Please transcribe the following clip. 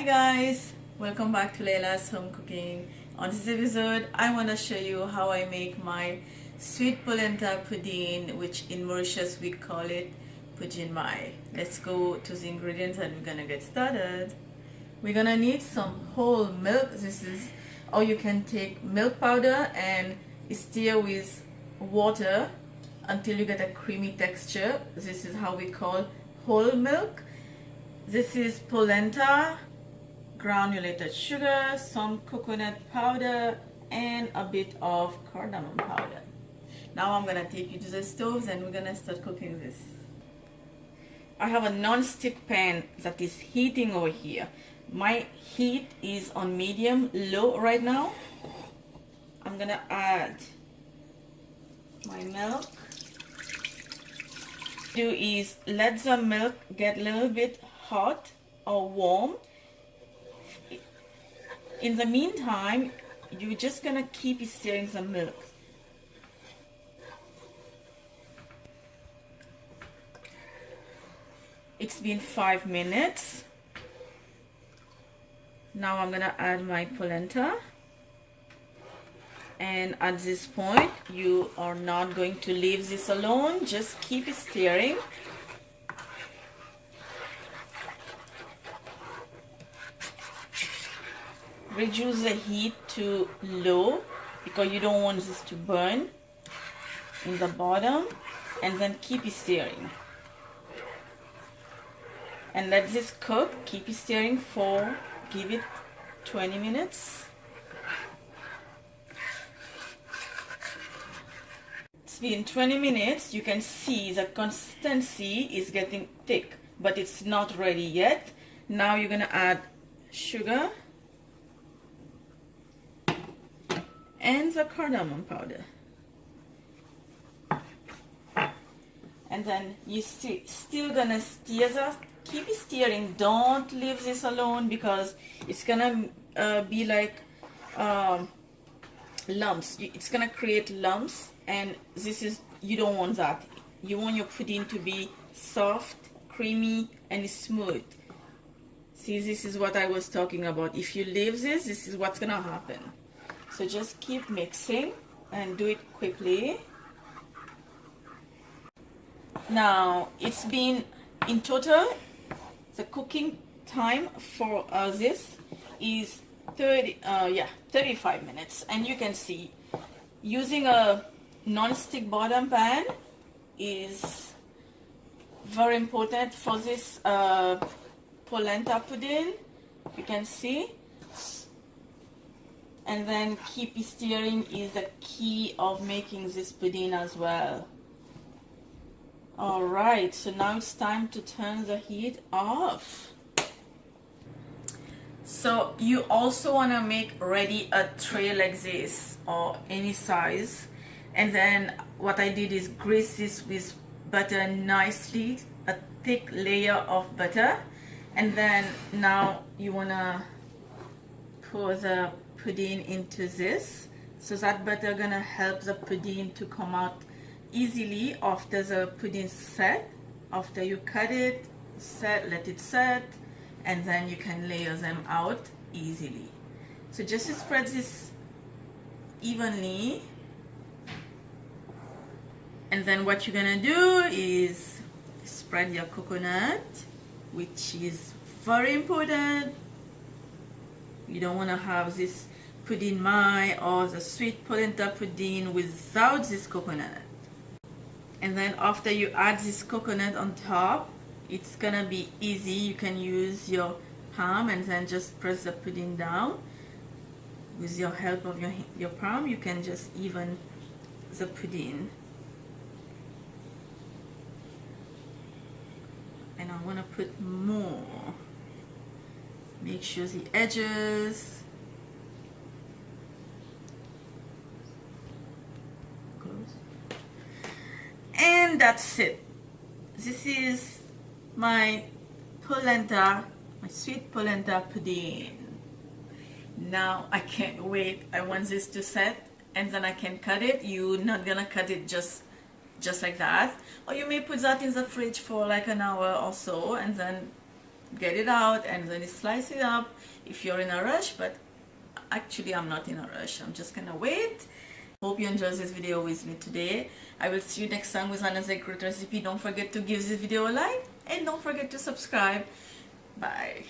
guys, welcome back to Laila's Home Cooking. On this episode, I want to show you how I make my sweet polenta poudine, which in Mauritius we call it Poudine Mais. Let's go to the ingredients and we're gonna get started. We're gonna need some whole milk. Or you can take milk powder and stir with water until you get a creamy texture. This is how we call whole milk. This is polenta, granulated sugar, some coconut powder, and a bit of cardamom powder. Now I'm gonna take you to the stove and we're gonna start cooking this. I have a non-stick pan that is heating over here. My heat is on medium low right now. I'm gonna add my milk. Do is let the milk get a little bit hot or warm. In the meantime, you're just gonna keep stirring the milk. It's been 5 minutes. Now I'm gonna add my polenta. And at this point, you are not going to leave this alone. Just keep stirring. Reduce the heat to low because you don't want this to burn in the bottom, and then keep stirring. And let this cook. Keep stirring for, give it 20 minutes. It's been 20 minutes. You can see the consistency is getting thick, but it's not ready yet. Now you're gonna add sugar and the cardamom powder, and then you still gonna stir that. Keep stirring. Don't leave this alone because it's gonna be like lumps. It's gonna create lumps, and you don't want that. You want your pudding to be soft, creamy, and smooth. See, this is what I was talking about. If you leave this is what's gonna happen. So just keep mixing and do it quickly. Now it's been, in total, the cooking time for this is 35 minutes. And you can see using a non-stick bottom pan is very important for this polenta pudding. You can see. And then keep stirring is the key of making this pudding as well. Alright, so now it's time to turn the heat off. So you also want to make ready a tray like this or any size. And then what I did is grease this with butter nicely, a thick layer of butter. And then now you want to pour the pudding into this, so that butter gonna help the pudding to come out easily after the pudding set. After you cut it, let it set, and then you can layer them out easily. So just spread this evenly, and then what you're gonna do is spread your coconut, which is very important. You don't want to have this Poudine Mais or the sweet polenta pudding without this coconut. And then after you add this coconut on top, it's gonna be easy. You can use your palm and then just press the pudding down. With your help of your palm, you can just even the pudding. And I want to put more. Make sure the edges. And that's it. This is my polenta, my sweet polenta pudding. Now I can't wait. I want this to set and then I can cut it. You're not gonna cut it just like that. Or you may put that in the fridge for like an hour or so and then get it out and then slice it up if you're in a rush, but actually I'm not in a rush. I'm just gonna wait. Hope you enjoyed this video with me today. I will see you next time with another great recipe. Don't forget to give this video a like and don't forget to subscribe. Bye.